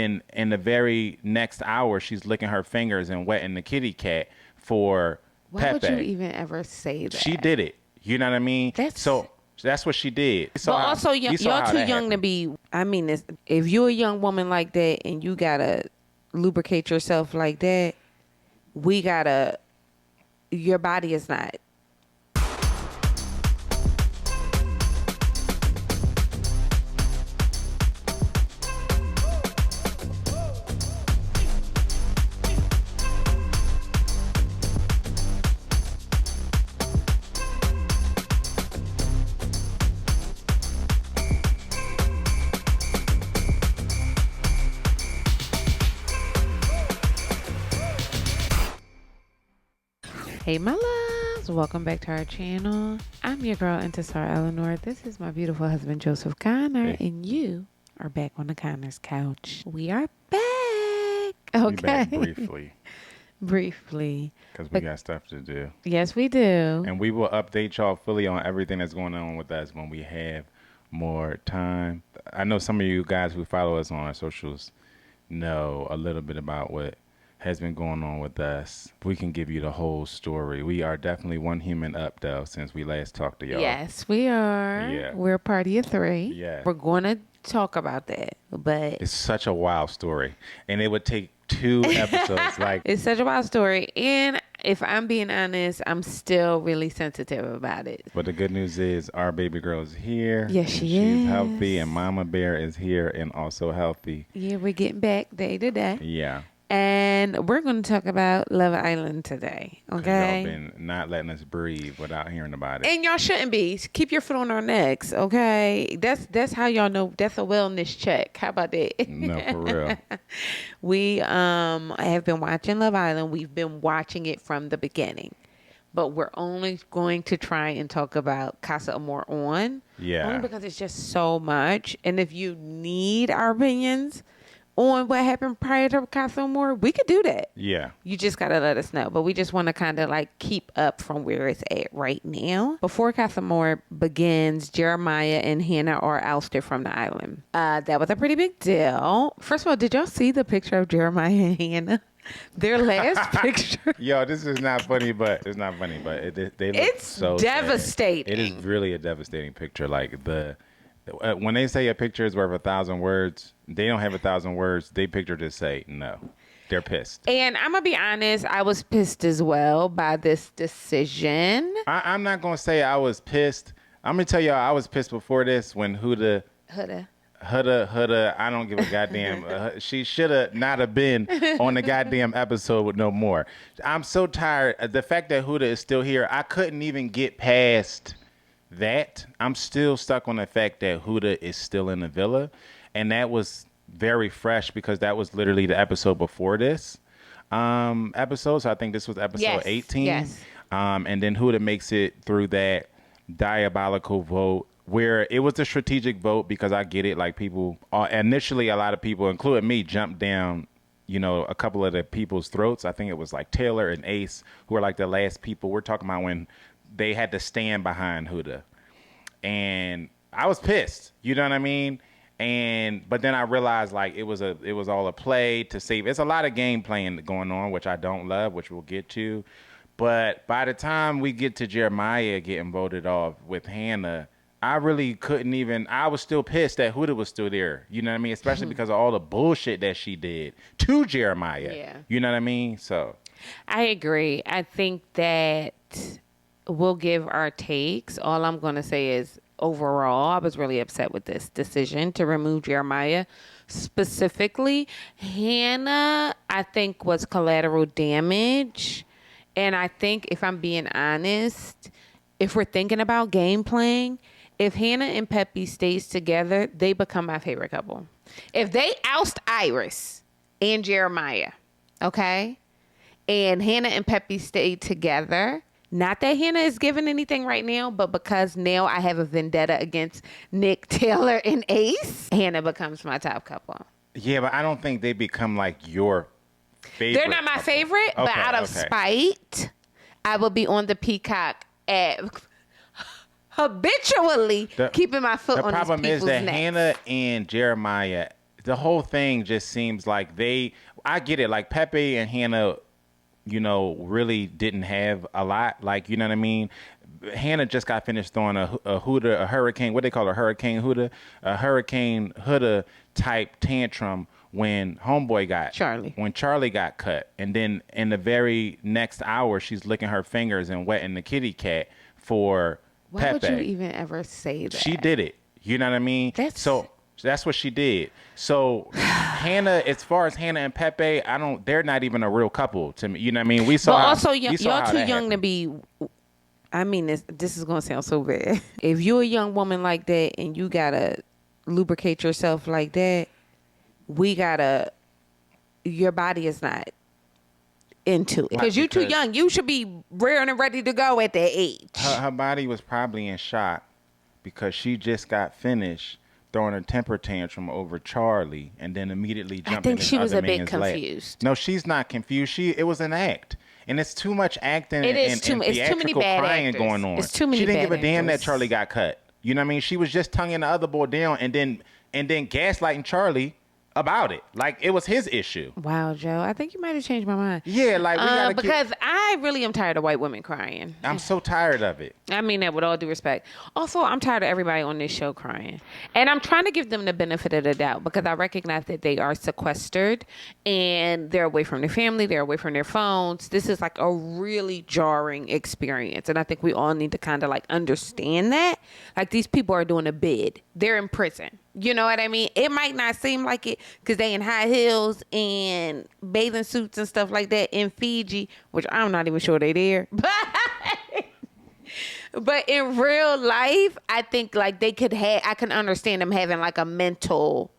In the very next hour, she's licking her fingers and wetting the kitty cat for Why Pepe. would you even ever say that? She did it. You know what I mean? So that's what she did. But also, y'all too young to be. I mean, if you're a young woman like that and you gotta lubricate yourself like that, your body is not. Hey my loves, welcome back to our channel. I'm your girl Zar Eleanor. This is my beautiful husband Joseph Conner, and you are back on the Conner's couch. We are back. Okay. We back briefly. Because we got stuff to do. Yes, we do. And we will update y'all fully on everything that's going on with us when we have more time. I know some of you guys who follow us on our socials know a little bit about what has been going on with us. We can give you the whole story. We are definitely one human up, though, since we last talked to y'all. Yes, we are. Yeah. We're a party of 3. Yeah. We're going to talk about that, but it's such a wild story, and it would take 2 episodes. It's such a wild story, and if I'm being honest, I'm still really sensitive about it. But the good news is our baby girl is here. Yes, she's healthy, and Mama Bear is here and also healthy. Yeah, we're getting back day to day. Yeah. And we're going to talk about Love Island today, okay? Y'all been not letting us breathe without hearing about it. And y'all shouldn't be. Keep your foot on our necks, okay? That's how y'all know that's a wellness check. How about that? No, for real. We have been watching Love Island. We've been watching it from the beginning. But we're only going to try and talk about Casa Amore on. Yeah. Only because it's just so much. And if you need our opinions on what happened prior to Casa Amore, we could do that. Yeah. You just got to let us know. But we just want to kind of like keep up from where it's at right now. Before Casa Amore begins, Jeremiah and Hannah are ousted from the island. That was a pretty big deal. First of all, did y'all see the picture of Jeremiah and Hannah? Their last picture. Yo, this is not funny, but it's not funny, but they look so devastating. Sad. It is really a devastating picture. Like when they say a picture is worth 1,000 words, they don't have 1,000 words. They picture just say no. They're pissed. And I'm going to be honest, I was pissed as well by this decision. I'm not going to say I was pissed. I'm going to tell y'all I was pissed before this when Huda, I don't give a goddamn. She should have not have been on the goddamn episode with no more. I'm so tired. The fact that Huda is still here, I couldn't even get past that. I'm still stuck on the fact that Huda is still in the villa. And that was very fresh because that was literally the episode before this episode. So I think this was episode 18. Yes. And then Huda makes it through that diabolical vote where it was a strategic vote because I get it. Like people, initially a lot of people, including me, jumped down, a couple of the people's throats. I think it was like Taylor and Ace who were like the last people. We're talking about when they had to stand behind Huda. And I was pissed. You know what I mean? But then I realized like it was all a play to save. It's a lot of game playing going on, which I don't love, which we'll get to. But by the time we get to Jeremiah getting voted off with Hannah, I really couldn't even. I was still pissed that Huda was still there. You know what I mean? Especially because of all the bullshit that she did to Jeremiah. Yeah. You know what I mean? So I agree. I think that we'll give our takes. All I'm going to say is overall, I was really upset with this decision to remove Jeremiah. Specifically, Hannah, I think, was collateral damage. And I think, if I'm being honest, if we're thinking about game playing, if Hannah and Pepe stays together, they become my favorite couple. If they oust Iris and Jeremiah, okay, and Hannah and Pepe stay together, not that Hannah is giving anything right now, but because now I have a vendetta against Nick, Taylor, and Ace, Hannah becomes my top couple. Yeah, but I don't think they become like your favorite. They're not my favorite, but out of spite, I will be on the Peacock at habitually keeping my foot on these people's necks. The problem is that Hannah and Jeremiah the whole thing just seems like I get it. Like Pepe and Hannah, really didn't have a lot. Like, you know what I mean? Hannah just got finished throwing a Huda, a hurricane, what they call a hurricane Huda, a hurricane Huda type tantrum when Charlie got cut. And then in the very next hour, she's licking her fingers and wetting the kitty cat for Why Pepe. would you even ever say that? She did it. You know what I mean? So that's what she did. So Hannah, as far as Hannah and Pepe, they're not even a real couple to me. You know what I mean? We saw. But also, y'all too young to be. I mean, this is gonna sound so bad. If you're a young woman like that and you gotta lubricate yourself like that, your body is not into it. Because you're too young. You should be rearing and ready to go at that age. Her body was probably in shock because she just got finished throwing a temper tantrum over Charlie and then immediately jumped in this other man's lap. I think she was a bit confused. No, she's not confused. It was an act. And it's too much acting and theatrical crying going on. It's too many. She didn't give a damn that Charlie got cut. You know what I mean? She was just tonguing the other boy down and then gaslighting Charlie about it. Like it was his issue. Wow, Joe. I think you might have changed my mind. Yeah, like we gotta because I really am tired of white women crying. I'm so tired of it. I mean that with all due respect. Also, I'm tired of everybody on this show crying. And I'm trying to give them the benefit of the doubt because I recognize that they are sequestered and they're away from their family, they're away from their phones. This is like a really jarring experience. And I think we all need to kind of like understand that. Like these people are doing a bid. They're in prison. You know what I mean? It might not seem like it because they in high heels and bathing suits and stuff like that in Fiji, which I'm not even sure they there. But in real life, I think like I can understand them having like a mental,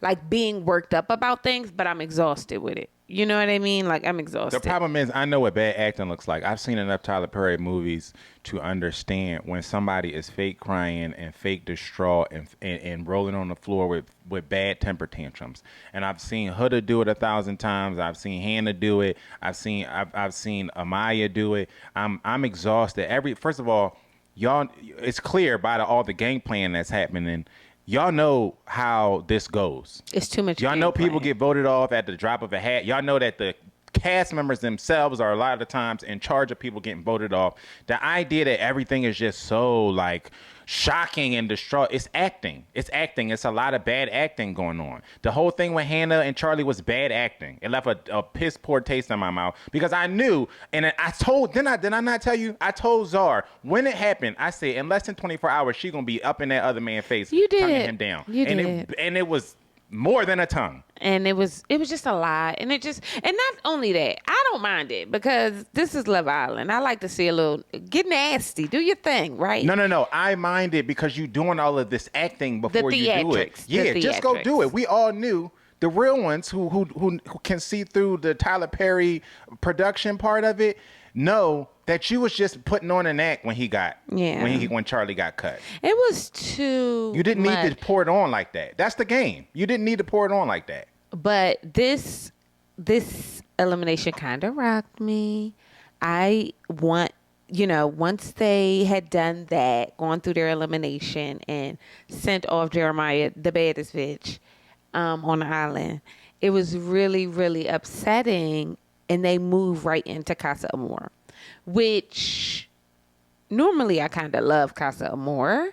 like being worked up about things, but I'm exhausted with it. You know what I mean? Like I'm exhausted. The problem is I know what bad acting looks like. I've seen enough Tyler Perry movies to understand when somebody is fake crying and fake distraught and rolling on the floor with bad temper tantrums. And I've seen Huda do it 1,000 times. I've seen Hannah do it. I've seen Amaya do it. I'm exhausted. First of all, y'all, it's clear by all the game plan that's happening. Y'all know how this goes. It's too much. Y'all know people get voted off at the drop of a hat. Y'all know that the cast members themselves are a lot of the times in charge of people getting voted off. The idea that everything is just so like shocking and distraught. It's acting. It's a lot of bad acting going on. The whole thing with Hannah and Charlie was bad acting. It left a piss poor taste in my mouth because I knew, and I told, did I not tell you? I told Zar when it happened, I said in less than 24 hours, she going to be up in that other man's face. You did. Tonguing him down. You did. And it was more than a tongue. And it was just a lot. And not only that, I don't mind it because this is Love Island. I like to see a little, get nasty, do your thing, right? No. I mind it because you doing all of this acting before you do it. Yeah, just go do it. We all knew the real ones who can see through the Tyler Perry production part of it know that you was just putting on an act when Charlie got cut. It was too You didn't need to pour it on like that. That's the game. You didn't need to pour it on like that. But this elimination kind of rocked me. I want, once they had done that, gone through their elimination and sent off Jeremiah, the baddest bitch, on the island, it was really, really upsetting. And they moved right into Casa Amore, which normally I kind of love Casa Amore.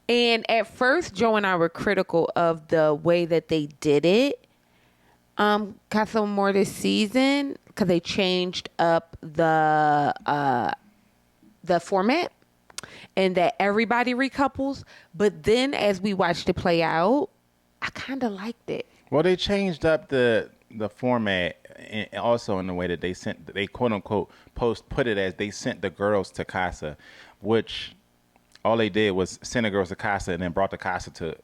And at first, Joe and I were critical of the way that they did it. Casa Amore this season, because they changed up the format and that everybody recouples. But then as we watched it play out, I kind of liked it. Well, they changed up the format and also in the way that they quote unquote put it as they sent the girls to Casa, which all they did was send the girls to Casa and then brought the Casa to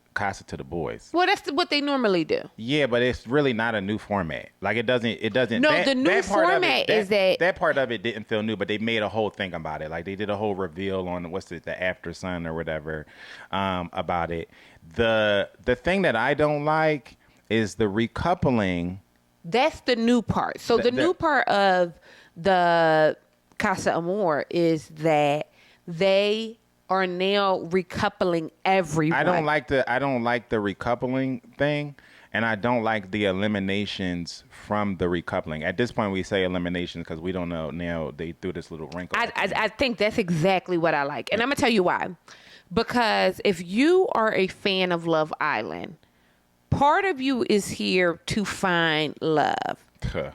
the boys. Well, that's what they normally do. Yeah, but it's really not a new format. Like it doesn't. No, the new format is that part of it didn't feel new, but they made a whole thing about it. Like they did a whole reveal on the After Sun or whatever about it. The thing that I don't like is the recoupling. That's the new part. So the new part of the Casa Amore is that they are now recoupling everyone. I don't like the recoupling thing. And I don't like the eliminations from the recoupling. At this point, we say eliminations because we don't know. Now they threw this little wrinkle. I think that's exactly what I like. And I'm going to tell you why. Because if you are a fan of Love Island, part of you is here to find love.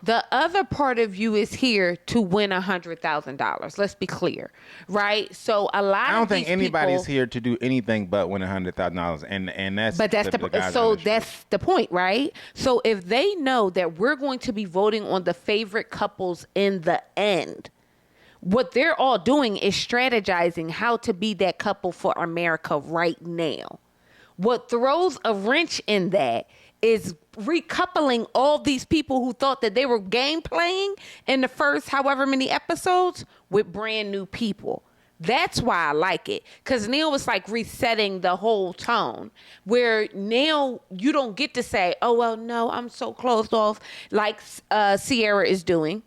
The other part of you is here to win $100,000. Let's be clear, right? So a lot. I don't of think these anybody's people, here to do anything but win $100,000, and that's. But that's that's the point, right? So if they know that we're going to be voting on the favorite couples in the end, what they're all doing is strategizing how to be that couple for America right now. What throws a wrench in that is recoupling all these people who thought that they were game playing in the first however many episodes with brand new people. That's why I like it. Because now it's like resetting the whole tone. Where now you don't get to say, oh, well, no, I'm so closed off like Sierra is doing.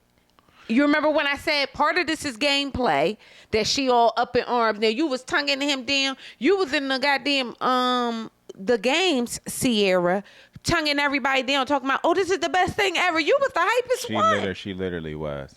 You remember when I said part of this is gameplay, that she all up in arms. Now, you was tonguing him down. You was in the goddamn, the games, Sierra, tonguing everybody down, talking about, oh, this is the best thing ever. You was the hypest one. She literally was.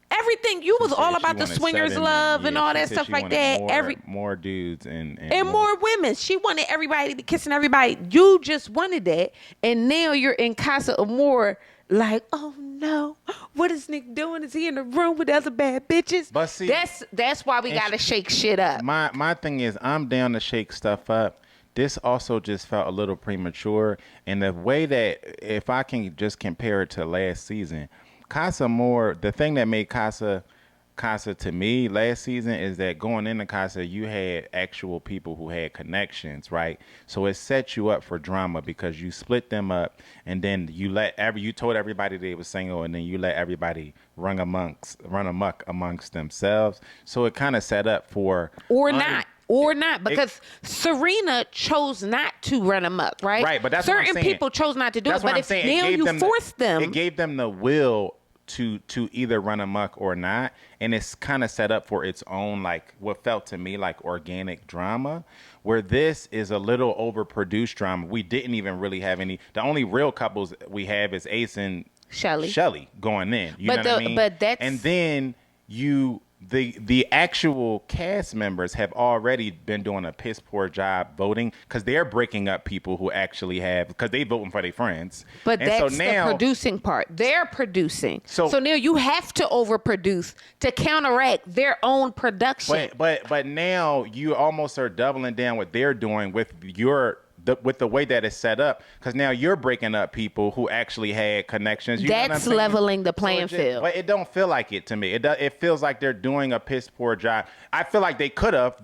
Everything. You was all about the swingers love and all that stuff like that. More dudes and more women. She wanted everybody to be kissing everybody. You just wanted that. And now you're in Casa Amore like, oh no, what is Nick doing? Is he in the room with other bad bitches? But see, that's why we gotta shake shit up. My thing is, I'm down to shake stuff up. This also just felt a little premature, and the way that, if I can just compare it to last season, Casa Amore, the thing that made Casa to me last season is that going into Casa, you had actual people who had connections, right? So it set you up for drama because you split them up, and then you told everybody they were single, and then you let everybody run amok amongst themselves. So it kind of set up for or not, because Serena chose not to run amok, right? Right, but that's certain what I'm saying. People chose not to do that's it. But if now you force them, it gave them the will to either run amok or not, and it's kind of set up for its own, like what felt to me like organic drama, where this is a little overproduced drama. We didn't even really have any. The only real couples we have is Ace and Shelly going in. You know what I mean? But that's, and then the actual cast members have already been doing a piss poor job voting because they're breaking up people who actually have, because they voting for their friends. But that's the producing part. They're producing. So now you have to overproduce to counteract their own production. But now you almost are doubling down what they're doing with with the way that it's set up, because now you're breaking up people who actually had connections. That's leveling the playing field. But it don't feel like it to me. It feels like they're doing a piss poor job. I feel like they could have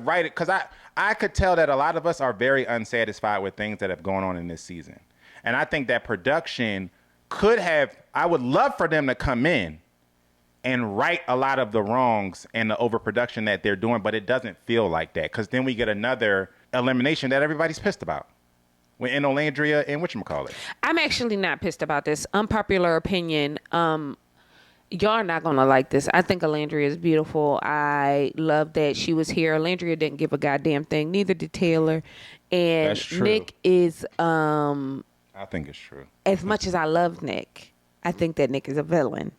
write it, because I could tell that a lot of us are very unsatisfied with things that have gone on in this season. And I think that production I would love for them to come in and right a lot of the wrongs and the overproduction that they're doing, but it doesn't feel like that, because then we get another elimination that everybody's pissed about. In Olandrea and whatchamacallit. I'm actually not pissed about this. Unpopular opinion. Y'all are not going to like this. I think Olandrea is beautiful. I love that she was here. Olandrea didn't give a goddamn thing. Neither did Taylor. And that's true. Nick is... I think it's true. As much as I love Nick, I think that Nick is a villain.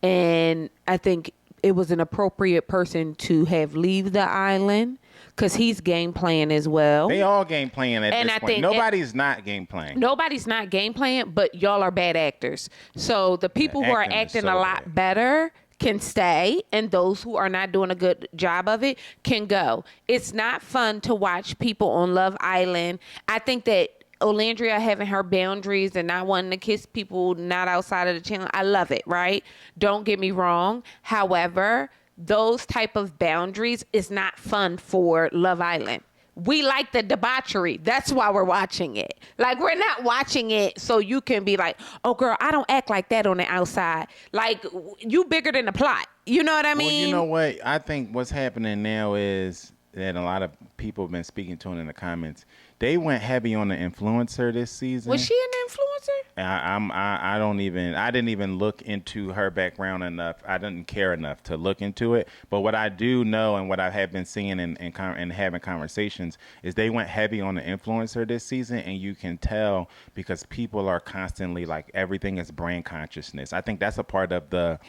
And I think it was an appropriate person to have leave the island, because he's game playing as well. They all game playing at this point. Nobody's not game playing. Nobody's not game playing, but y'all are bad actors. So the people who are acting a lot better can stay, and those who are not doing a good job of it can go. It's not fun to watch people on Love Island. I think that Olandrea having her boundaries and not wanting to kiss people not outside of the channel, I love it, right? Don't get me wrong. However, those type of boundaries is not fun for Love Island. We like the debauchery. That's why we're watching it. Like, we're not watching it so you can be like, oh, girl, I don't act like that on the outside. Like, you bigger than the plot. You know what I mean? Well, you know what? I think what's happening now is that a lot of people have been speaking to it in the comments. They went heavy on the influencer this season. Was she an influencer? And I didn't even look into her background enough. I didn't care enough to look into it. But what I do know and what I have been seeing and having conversations is they went heavy on the influencer this season, and you can tell because people are constantly like everything is brand consciousness. I think that's a part of the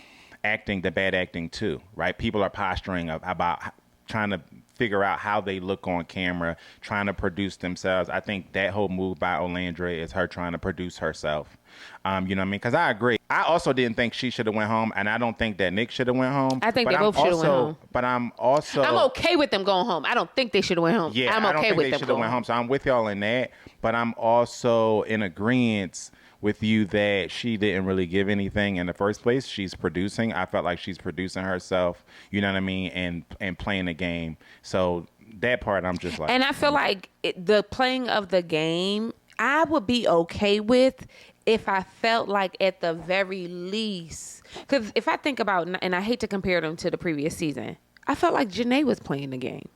bad acting too, right? People are posturing about trying to figure out how they look on camera, trying to produce themselves. I think that whole move by Olandrea is her trying to produce herself. You know what I mean? Because I agree. I also didn't think she should have went home, and I don't think that Nick should have went home. I think they both should have went home. But I'm okay with them going home. I don't think they should have went home. Yeah, I'm I don't okay think with they them should have going went home. home. So I'm with y'all in that. But I'm also in agreement with you that she didn't really give anything in the first place. She's producing. I felt like she's producing herself, you know what I mean, and playing the game. So that part I'm just like. And I feel like the playing of the game, I would be okay with if I felt like at the very least, because if I think about, and I hate to compare them to the previous season, I felt like Janae was playing the game.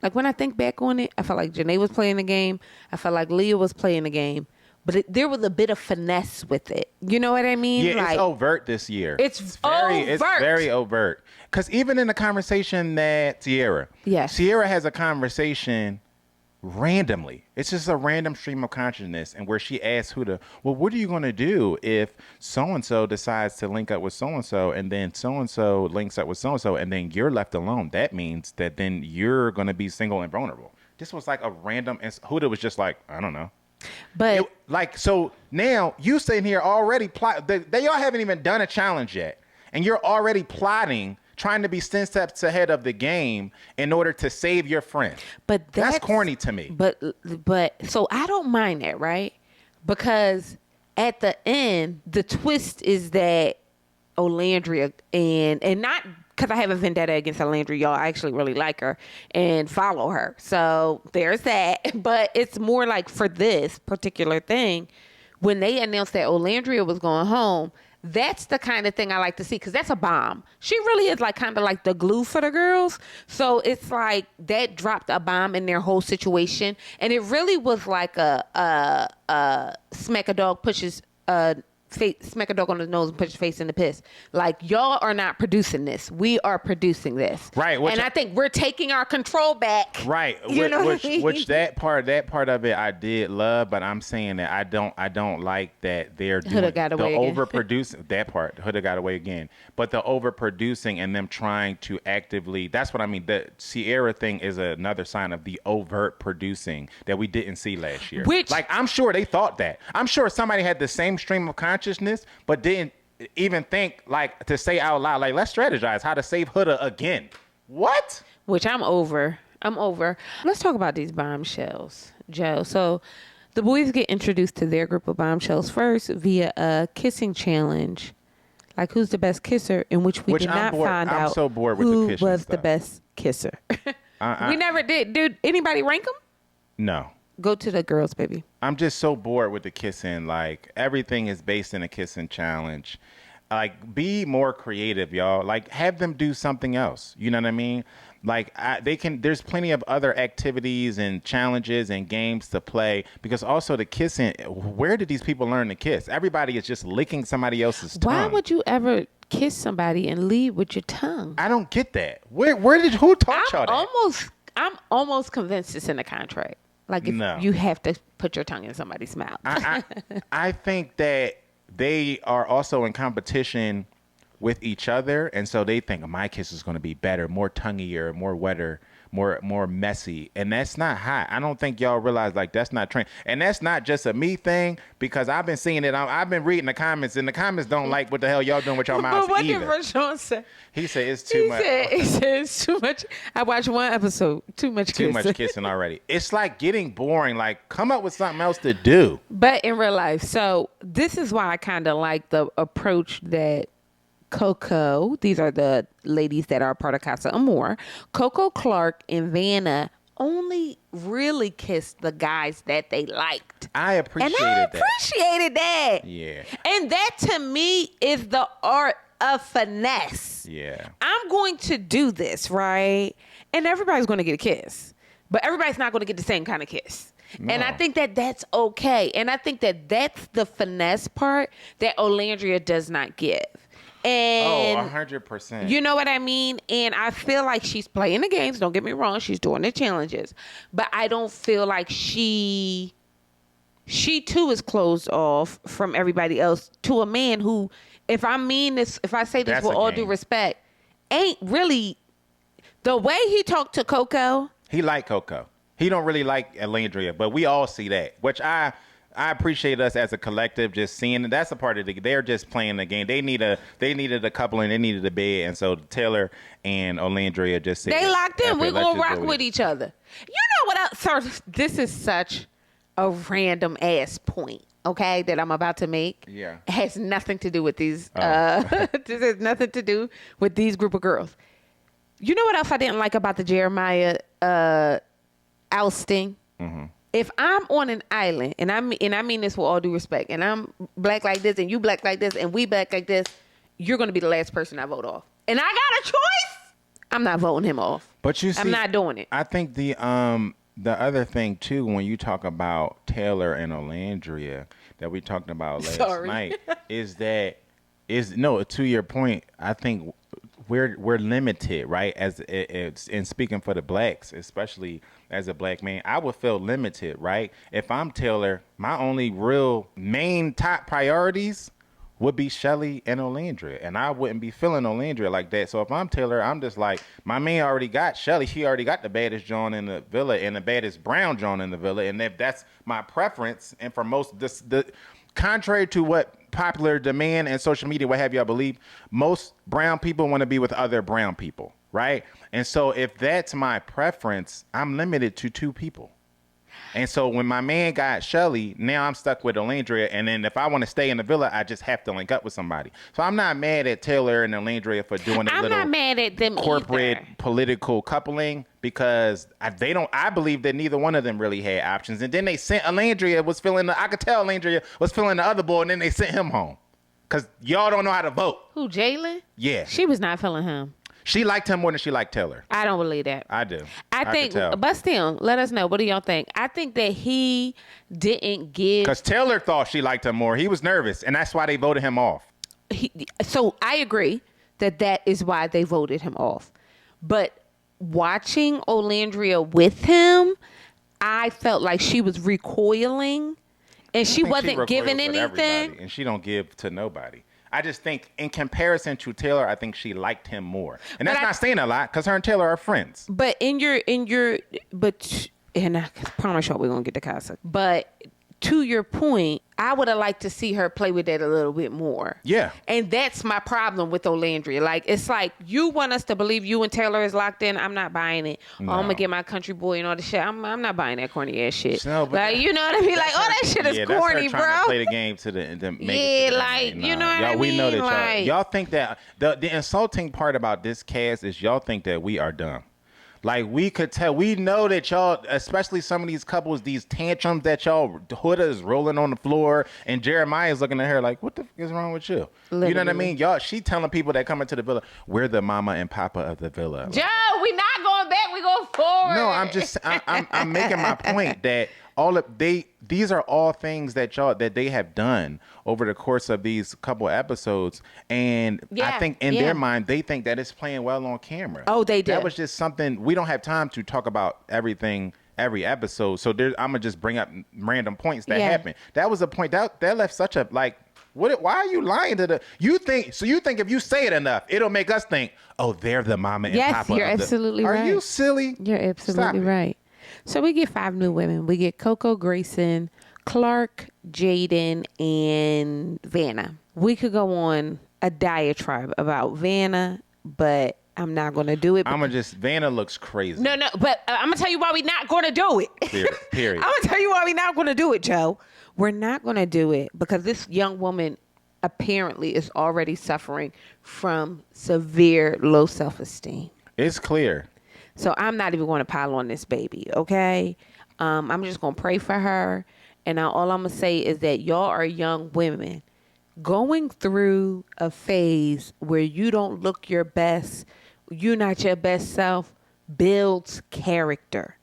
Like when I think back on it, I felt like Janae was playing the game. I felt like Leah was playing the game. But there was a bit of finesse with it. You know what I mean? Yeah, like, it's overt this year. It's very overt. Because even in the conversation that Sierra has a conversation randomly. It's just a random stream of consciousness, and where she asks what are you going to do if so-and-so decides to link up with so-and-so, and then so-and-so links up with so-and-so, and then you're left alone. That means that then you're going to be single and vulnerable. This was like a random, Huda was just like, I don't know. But so now you sitting here already plot. They all haven't even done a challenge yet, and you're already plotting, trying to be 10 steps ahead of the game in order to save your friend. But that's corny to me. But so I don't mind that, right? Because at the end, the twist is that Olandrea and not because I have a vendetta against Olandrea, y'all. I actually really like her and follow her. So there's that. But it's more like for this particular thing, when they announced that Olandrea was going home, that's the kind of thing I like to see because that's a bomb. She really is like kind of like the glue for the girls. So it's like that dropped a bomb in their whole situation. And it really was like a smack a dog pushes smack a dog on the nose and put your face in the piss. Like, y'all are not producing this. We are producing this. Right. And I think we're taking our control back. Right. You know what I mean? Which that part of it I did love, but I'm saying that I don't like that they're doing the overproducing. That part, Huda got away again. But the overproducing and them trying to actively, that's what I mean. The Sierra thing is another sign of the overt producing that we didn't see last year. Like, I'm sure they thought that. I'm sure somebody had the same stream of consciousness, but didn't even think like to say out loud, like, let's strategize how to save Huda again. What? Which I'm over. Let's talk about these bombshells, Joe. So the boys get introduced to their group of bombshells first via a kissing challenge. Like, who's the best kisser, in which we did not find out so bored with who the kissing was stuff. the best kisser. We never did. Dude, anybody rank them? No. Go to the girls, baby. I'm just so bored with the kissing. Like, everything is based in a kissing challenge. Like, be more creative, y'all. Like, have them do something else. You know what I mean? Like, there's plenty of other activities and challenges and games to play, because also the kissing, where did these people learn to kiss? Everybody is just licking somebody else's tongue. Why would you ever kiss somebody and lead with your tongue? I don't get that. Who taught y'all that? I'm almost convinced it's in the contract. Like, if you have to put your tongue in somebody's mouth. I think that they are also in competition with each other, and so they think my kiss is going to be better, more tonguier, more wetter, more messy, and that's not hot. I don't think y'all realize, like, that's not trend, and that's not just a me thing, because I've been seeing it. I've been reading the comments, and the comments don't like what the hell y'all doing with your mouths what either. What did Rashawn say? He said it's too much. He said it's too much. I watched one episode. Too much kissing already. It's like getting boring. Like, come up with something else to do. But in real life, so this is why I kind of like the approach that Coco, these are the ladies that are part of Casa Amore, Coco Clark and Vanna only really kissed the guys that they liked. I appreciated that. Yeah. And that, to me, is the art of finesse. Yeah. I'm going to do this, right? And everybody's going to get a kiss. But everybody's not going to get the same kind of kiss. No. And I think that that's okay. And I think that that's the finesse part that Olandrea does not give. And 100%. you know what I mean? And I feel like she's playing the games. Don't get me wrong. She's doing the challenges. But I don't feel like she too is closed off from everybody else to a man who, if I say this That's with a all game. due respect, ain't really the way he talked to Coco. He like Coco. He don't really like Olandrea, but we all see that, which I appreciate us as a collective just seeing it. That's a part of they're just playing the game. They needed a couple and they needed a bed, and so Taylor and Olandrea just said, They locked in. We're let's gonna just rock go with it. each other. You know what else? Sir, this is such a random ass point, okay, that I'm about to make. Yeah. It has nothing to do with these this has nothing to do with these group of girls. You know what else I didn't like about the Jeremiah ousting? Mm-hmm. If I'm on an island, and I mean this with all due respect, and I'm black like this, and you black like this, and we black like this, you're going to be the last person I vote off. And I got a choice. I'm not voting him off. But you see, I'm not doing it. I think the other thing too, when you talk about Taylor and Olandrea that we talked about last night, to your point. I think we're limited, right? As it's in speaking for the blacks, especially as a black man, I would feel limited, right? If I'm Taylor, my only real main top priorities would be Shelly and Olandrea, and I wouldn't be feeling Olandrea like that. So if I'm Taylor, I'm just like, my man already got Shelly. She already got the baddest John in the villa and the baddest brown John in the villa, and if that's my preference, and for most contrary to what popular demand and social media, what have y'all believe, most brown people want to be with other brown people, right? And so if that's my preference, I'm limited to two people. And so when my man got Shelly, now I'm stuck with Olandrea. And then if I want to stay in the villa, I just have to link up with somebody. So I'm not mad at Taylor and Olandrea for doing a I'm little not mad at them corporate either. political coupling, because I believe that neither one of them really had options. And then they sent Olandrea I could tell Olandrea was feeling the other boy, and then they sent him home. Because y'all don't know how to vote. Who, Jalen? Yeah. She was not feeling him. She liked him more than she liked Taylor. I don't believe that. I do. I think, could tell. but still, let us know. What do y'all think? I think that he didn't give. Because Taylor thought she liked him more. He was nervous, and that's why they voted him off. So I agree that is why they voted him off. But watching Olandrea with him, I felt like she was recoiling, and she wasn't giving anything. And she don't give to nobody. I just think in comparison to Taylor, I think she liked him more. And that's not saying a lot, because her and Taylor are friends. But and I promise y'all we're going to get to Casa. But to your point, I would have liked to see her play with that a little bit more. Yeah. And that's my problem with Olandrea. Like, it's like, you want us to believe you and Taylor is locked in. I'm not buying it. No. Oh, I'm going to get my country boy and all the shit. I'm not buying that corny ass shit. No, but like, you know what I mean? Like, oh, that shit is corny, that's her trying bro. to play the game to make it to the like, you know what I mean? We know that like, y'all think that the insulting part about this cast is y'all think that we are dumb. Like, we could tell, we know that y'all, especially some of these couples, these tantrums that y'all, Huda is rolling on the floor and Jeremiah is looking at her like, what the f is wrong with you? Literally. You know what I mean? Y'all, she telling people that come into the villa, we're the mama and papa of the villa. Joe, we not going back, we going forward. No, I'm making my point that these are all things that they have done over the course of these couple episodes, and I think in their mind they think that it's playing well on camera. Oh, they did. That was just something. We don't have time to talk about everything every episode, so I'm gonna just bring up random points that happened. That was a point that left such a like. Why are you lying to the? You think if you say it enough, it'll make us think, oh, they're the mama and papa. Yes, you're absolutely right. Are you silly? You're absolutely right. So we get 5 new women. We get Coco, Grayson, Clark, Jaden, and Vanna. We could go on a diatribe about Vanna, but I'm not going to do it. Vanna looks crazy. No, but I'm going to tell you why we're not going to do it. Period. I'm going to tell you why we're not going to do it, Joe. We're not going to do it because this young woman apparently is already suffering from severe low self-esteem. It's clear. So I'm not even going to pile on this baby, okay? I'm just going to pray for her. And all I'm going to say is that y'all are young women going through a phase where you don't look your best, you're not your best self, builds character.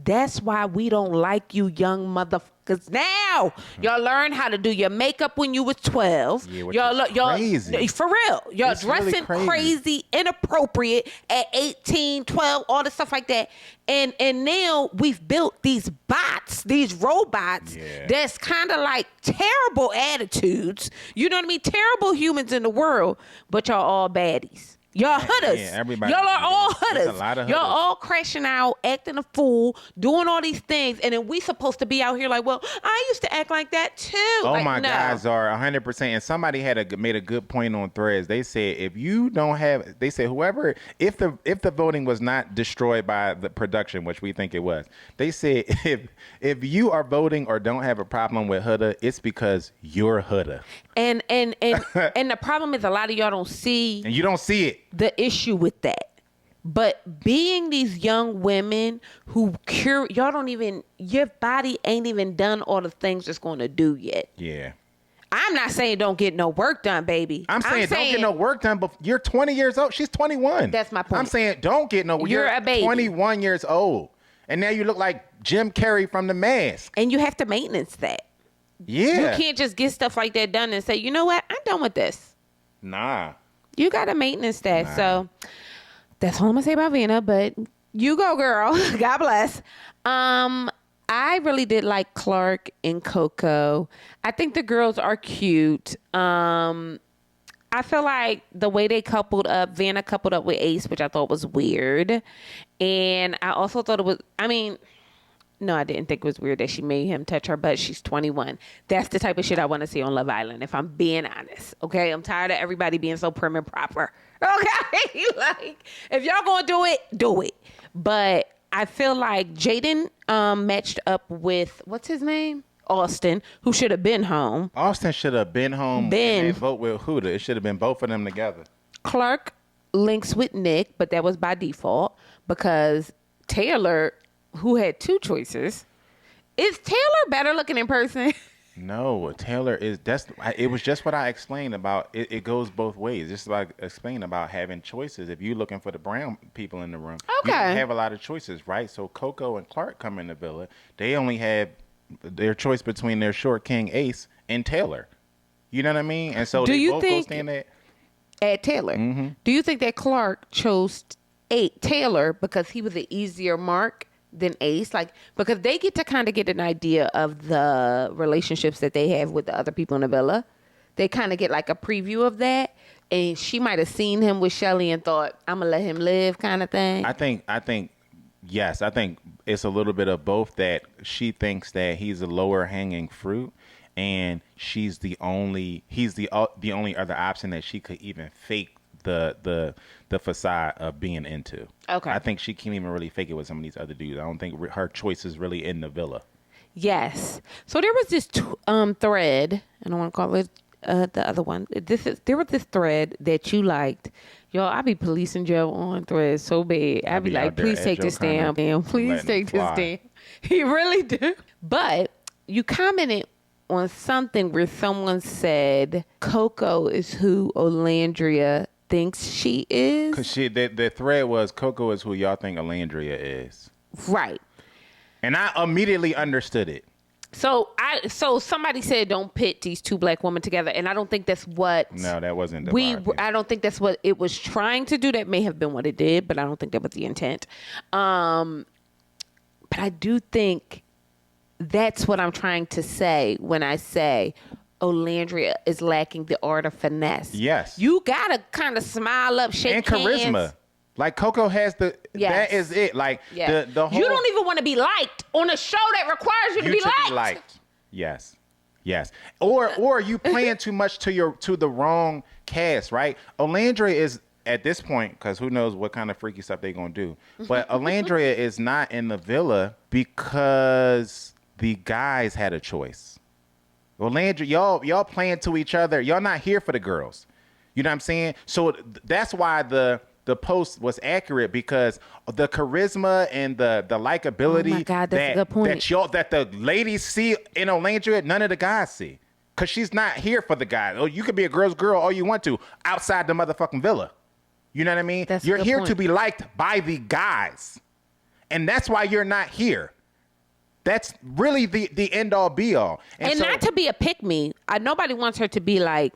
That's why we don't like you young motherfuckers now. Y'all learn how to do your makeup when you was 12. Yeah, which is crazy. For real. Y'all It's really dressing crazy. inappropriate at 18, 12, all this stuff like that. And now we've built these bots, these robots that's kind of like terrible attitudes. You know what I mean? Terrible humans in the world, but y'all all baddies. Y'all hooders. Yeah, everybody. Y'all are all There's hooders. a lot of Y'all hooders. all crashing out, acting a fool, doing all these things, and then we supposed to be out here like, well, I used to act like that too. Oh like, my no. God, Zar, 100%. And somebody made a good point on Threads. They said if you don't have, they said whoever, if the voting was not destroyed by the production, which we think it was, they said if you are voting or don't have a problem with Huda, it's because you're Huda. And the problem is a lot of y'all don't see And you don't see it. the issue with that. But being these young women who y'all don't even, your body ain't even done all the things it's going to do yet. Yeah. I'm not saying don't get no work done, baby. I'm saying don't get no work done, but you're 20 years old. She's 21. That's my point. I'm saying don't get no work. You're a baby. 21 years old. And now you look like Jim Carrey from The Mask. And you have to maintenance that. Yeah. You can't just get stuff like that done and say, you know what? I'm done with this. Nah. You got to maintenance that. So that's all I'm going to say about Vanna, but you go, girl. God bless. I really did like Clark and Coco. I think the girls are cute. I feel like the way they coupled up, Vanna coupled up with Ace, which I thought was weird. And I also thought it was, no, I didn't think it was weird that she made him touch her butt. She's 21. That's the type of shit I want to see on Love Island, if I'm being honest. Okay? I'm tired of everybody being so prim and proper. Okay? Like, if y'all gonna do it, do it. But I feel like Jaden matched up with, what's his name? Austin, who should have been home. Austin should have been home and vote with Huda. It should have been both of them together. Clark links with Nick, but that was by default because Taylor, who had two choices. Is Taylor better looking in person? No, Taylor is. It was just what I explained about. It goes both ways. Just like explaining about having choices. If you're looking for the brown people in the room, you don't have a lot of choices, right? So Coco and Clark come in the villa. They only have their choice between their short king Ace and Taylor. You know what I mean? And so they both go stand at Taylor? Mm-hmm. Do you think that Clark chose Taylor because he was an easier mark than Ace? Like, because they get to kind of get an idea of the relationships that they have with the other people in the villa. They kind of get like a preview of that. And she might have seen him with Shelly and thought, I'm going to let him live kind of thing. I think, yes, I think it's a little bit of both, that she thinks that he's a lower hanging fruit and he's the only other option that she could even fake the facade of being into. Okay. I think she can't even really fake it with some of these other dudes. I don't think her choice is really in the villa. Yes. So there was this thread, I don't want to call it the other one. There was this thread that you liked. Yo, I be policing Joe on threads so bad. I be like, please take this down. Please take this down. He really do. But you commented on something where someone said Coco is who Olandrea thinks she is. Because the thread was Coco is who y'all think Olandrea is. Right. And I immediately understood it. So somebody said don't pit these two black women together, and I don't think that's what. No, that wasn't the I don't think that's what it was trying to do. That may have been what it did, but I don't think that was the intent. But I do think that's what I'm trying to say when I say Olandrea is lacking the art of finesse. Yes, you gotta kind of smile up, shake and charisma. Hands. Like Coco has that is it. Like the whole. You don't even want to be liked on a show that requires you to be liked. Yes. Or you playing too much to the wrong cast, right? Olandrea is at this point, because who knows what kind of freaky stuff they're gonna do. But Olandrea is not in the villa because the guys had a choice. Olandrea, y'all playing to each other. Y'all not here for the girls. You know what I'm saying? So that's why the post was accurate, because the charisma and the likability oh my God, that's a good point. that the ladies see in Olandrea, none of the guys see. Because she's not here for the guys. Oh, you could be a girl's girl all you want to outside the motherfucking villa. You know what I mean? You're here to be liked by the guys. And that's why you're not here. That's really the end all be all. And not to be a pick me. Nobody wants her to be like,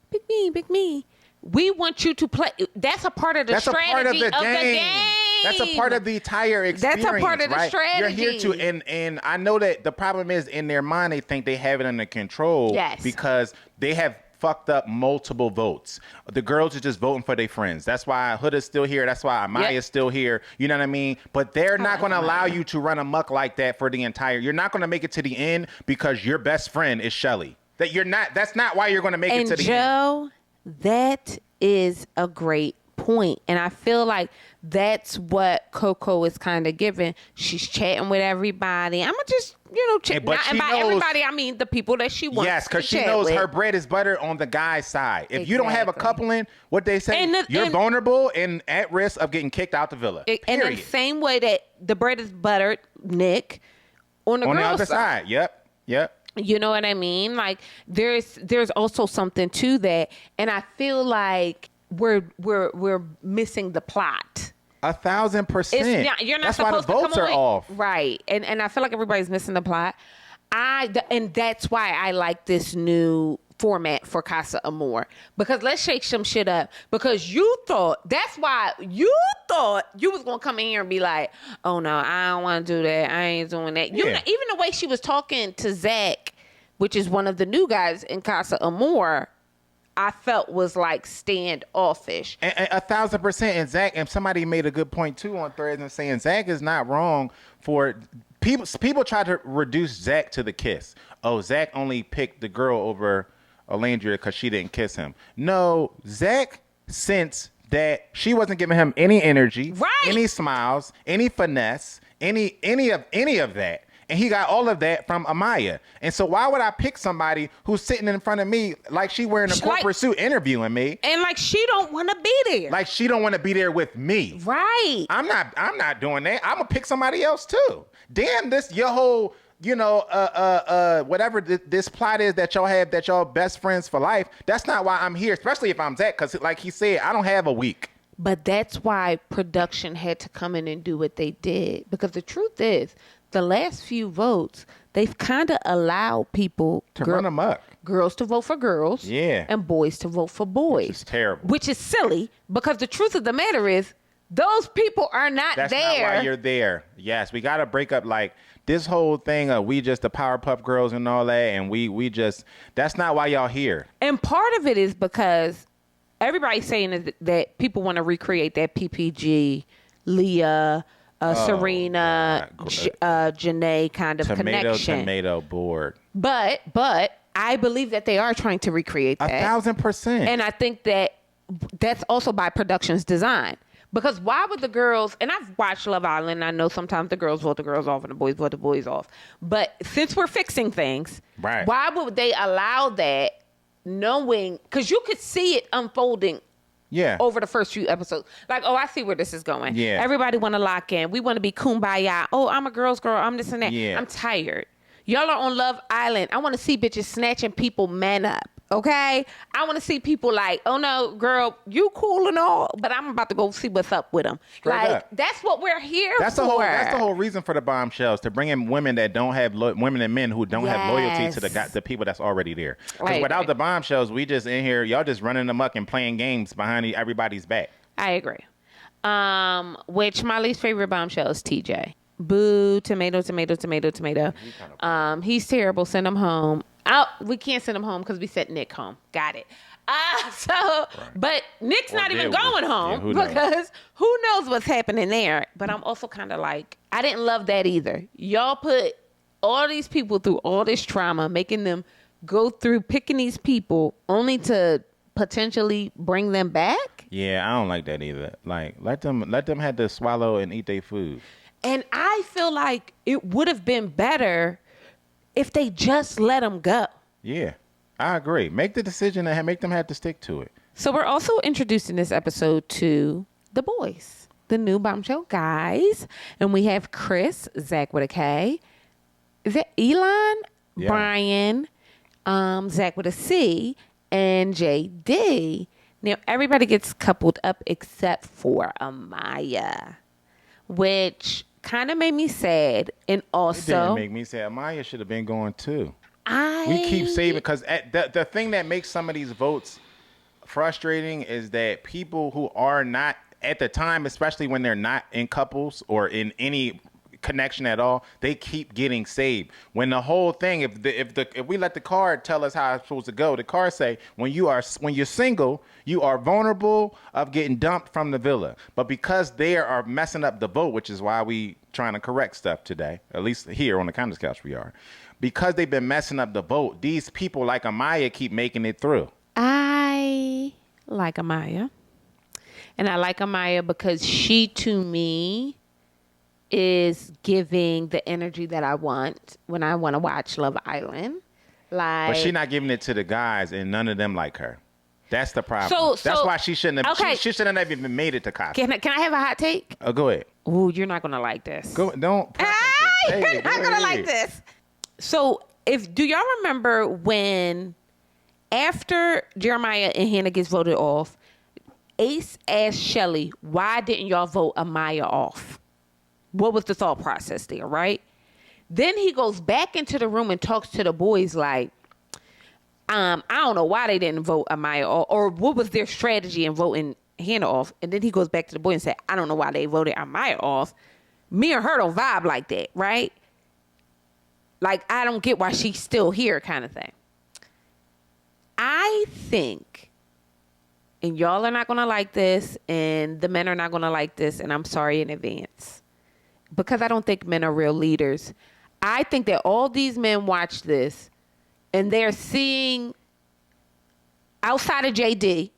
pick me. We want you to play. That's a part of the strategy of the game. That's a part of the entire experience. That's a part of the strategy. You're here to, and I know that the problem is in their mind, they think they have it under control. Yes. Because they have fucked up multiple votes. The girls are just voting for their friends. That's why Huda's still here. That's why Amaya's still here. You know what I mean? But they're not going to allow you to run amok like that for the entire. You're not going to make it to the end because your best friend is Shelly. That's not why you're going to make it to the end. And Joe, that is a great point. And I feel like that's what Coco is kind of giving. She's chatting with everybody. I'm going to just, chat. And by everybody, I mean the people that she wants. Yes, because she knows her bread is butter on the guy's side. If you don't have a coupling, what they say, you're vulnerable and at risk of getting kicked out the villa. And the same way that the bread is buttered, Nick, on the other side. Yep. You know what I mean? Like there's also something to that, and I feel like we're missing the plot. 1,000%. You're not That's supposed why the to votes are off. Right. And I feel like everybody's missing the plot. And that's why I like this new format for Casa Amore. Because let's shake some shit up. Because that's why you thought you was going to come in here and be like, oh no, I don't want to do that. I ain't doing that. Yeah. Even the way she was talking to Zach, which is one of the new guys in Casa Amore, I felt was like standoffish. And 1,000%. And Zach, and somebody made a good point too on Threads and saying Zach is not wrong for people try to reduce Zach to the kiss. Oh, Zach only picked the girl over Olandrea because she didn't kiss him. No, Zach sensed that she wasn't giving him any energy, any smiles, any finesse, any of that. And he got all of that from Amaya. And so why would I pick somebody who's sitting in front of me like she wearing a corporate suit interviewing me? And like she don't want to be there. Like she don't want to be there with me. Right. I'm not doing that. I'm gonna pick somebody else too. Damn, your whole, whatever this plot is that y'all have, that y'all best friends for life. That's not why I'm here, especially if I'm Zach, because like he said, I don't have a week. But that's why production had to come in and do what they did. Because the truth is, the last few votes, they've kind of allowed people to run amok. Girls to vote for girls. Yeah. And boys to vote for boys. Which is terrible. Which is silly, because the truth of the matter is, those people are not there. That's not why you're there. Yes, we got to break up like this whole thing of we just the Powerpuff Girls and all that, and we just, that's not why y'all here. And part of it is because everybody's saying that people want to recreate that PPG, Leah, Serena, Janae kind of connection. Tomato board. But I believe that they are trying to recreate that. 1,000%. And I think that that's also by production's design. Because why would the girls, and I've watched Love Island, I know sometimes the girls vote the girls off and the boys vote the boys off. But since we're fixing things, why would they allow that, knowing, because you could see it unfolding over the first few episodes. Like, oh, I see where this is going. Yeah. Everybody want to lock in. We want to be kumbaya. Oh, I'm a girl's girl. I'm this and that. Yeah. I'm tired. Y'all are on Love Island. I want to see bitches snatching people man up. Okay? I want to see people like, oh no, girl, you cool and all, but I'm about to go see what's up with them. That's what we're here for. That's the whole reason for the Bombshells, to bring in women that don't have women and men who don't have loyalty to the people that's already there. Because without the Bombshells, we just in here, y'all just running amok and playing games behind everybody's back. I agree. Which my least favorite Bombshell is TJ. Boo, tomato. He's terrible. Send him home. We can't send him home because we sent Nick home. Got it. But Nick's not even going home because who knows what's happening there. But I'm also kind of like, I didn't love that either. Y'all put all these people through all this trauma, making them go through picking these people only to potentially bring them back. Yeah, I don't like that either. Like, let them have to swallow and eat their food. And I feel like it would have been better if they just let them go. Yeah, I agree. Make the decision and make them have to stick to it. So we're also introducing this episode to the boys, the new Bombshell guys. And we have Chris, Zach with a K. Is that Elon? Yeah. Brian, Zach with a C, and JD. Now, everybody gets coupled up except for Amaya, which kind of made me sad. And It also, didn't make me sad. Amaya should have been going too. I We keep saving because the thing that makes some of these votes frustrating is that people who are not at the time, especially when they're not in couples or in any connection at all, they keep getting saved. When the whole thing, if we let the card tell us how it's supposed to go, the card say when you're single, you are vulnerable of getting dumped from the villa. But because they are messing up the vote, which is why we trying to correct stuff today, at least here on the Condo's Couch we are, because they've been messing up the vote. These people like Amaya keep making it through. I like Amaya. And I like Amaya because she, to me, is giving the energy that I want when I want to watch Love Island. But she's not giving it to the guys, and none of them like her. That's the problem. So that's why she shouldn't have. Okay. She shouldn't have even made it to Casa. Can I have a hot take? Go ahead. Ooh, you're not gonna like this. Don't. You're not gonna like this. So, do y'all remember when, after Jeremiah and Hannah gets voted off, Ace asked Shelly, "Why didn't y'all vote Amaya off?" What was the thought process there, right? Then he goes back into the room and talks to the boys like, I don't know why they didn't vote Amaya off, or what was their strategy in voting Hannah off. And then he goes back to the boy and said, I don't know why they voted Amaya off. Me and her don't vibe like that, right? Like, I don't get why she's still here kind of thing. I think, and y'all are not going to like this, and the men are not going to like this, and I'm sorry in advance, because I don't think men are real leaders. I think that all these men watch this, and they're seeing outside of JD,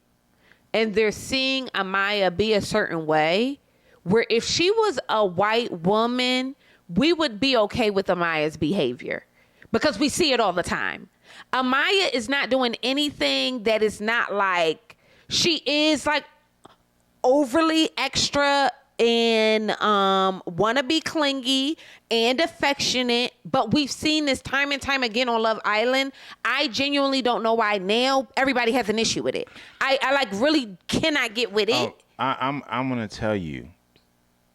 and they're seeing Amaya be a certain way, where if she was a white woman, we would be okay with Amaya's behavior because we see it all the time. Amaya is not doing anything that is not like, she is like overly extra and want to be clingy and affectionate, but we've seen this time and time again on Love Island. I genuinely don't know why now everybody has an issue with it. I like really cannot get with it. I'm gonna tell you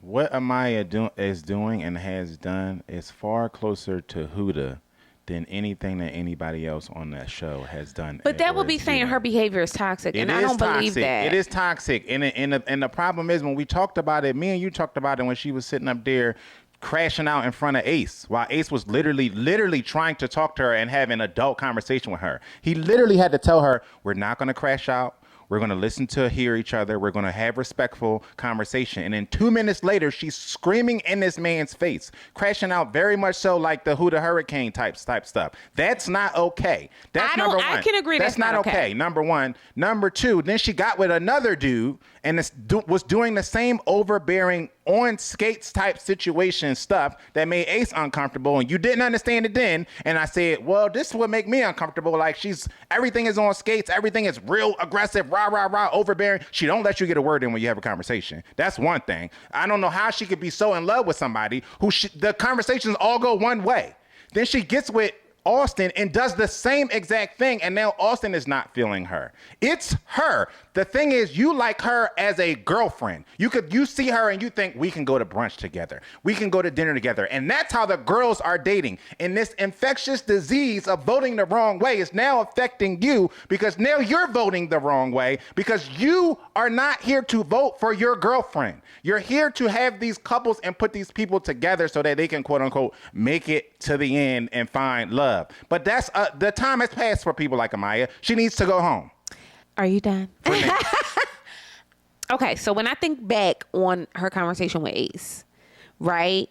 what Amaya is doing and has done is far closer to Huda than anything that anybody else on that show has done. But that would be saying her behavior is toxic, and I don't believe that. It is toxic, and the problem is when we talked about it, me and you talked about it when she was sitting up there crashing out in front of Ace, while Ace was literally trying to talk to her and have an adult conversation with her. He literally had to tell her, we're not going to crash out. We're going to listen to hear each other. We're going to have respectful conversation. And then 2 minutes later, she's screaming in this man's face, crashing out very much so like the Who the Hurricane type stuff. That's not okay. That's number one. I can agree that's not okay. Number one. Number two, then she got with another dude and was doing the same overbearing on skates type situation stuff that made Ace uncomfortable, and you didn't understand it then. And I said, well, this would make me uncomfortable. Like, everything is on skates, everything is real aggressive, rah, overbearing. She don't let you get a word in when you have a conversation. That's one thing. I don't know how she could be so in love with somebody who the conversations all go one way. Then she gets with Austin and does the same exact thing, and now Austin is not feeling her. It's her. The thing is, you like her as a girlfriend. You see her and you think, we can go to brunch together. We can go to dinner together. And that's how the girls are dating. And this infectious disease of voting the wrong way is now affecting you, because now you're voting the wrong way because you are not here to vote for your girlfriend. You're here to have these couples and put these people together so that they can, quote unquote, make it to the end and find love. But that's the time has passed for people like Amaya. She needs to go home. Are you done? Okay, so when I think back on her conversation with Ace, right?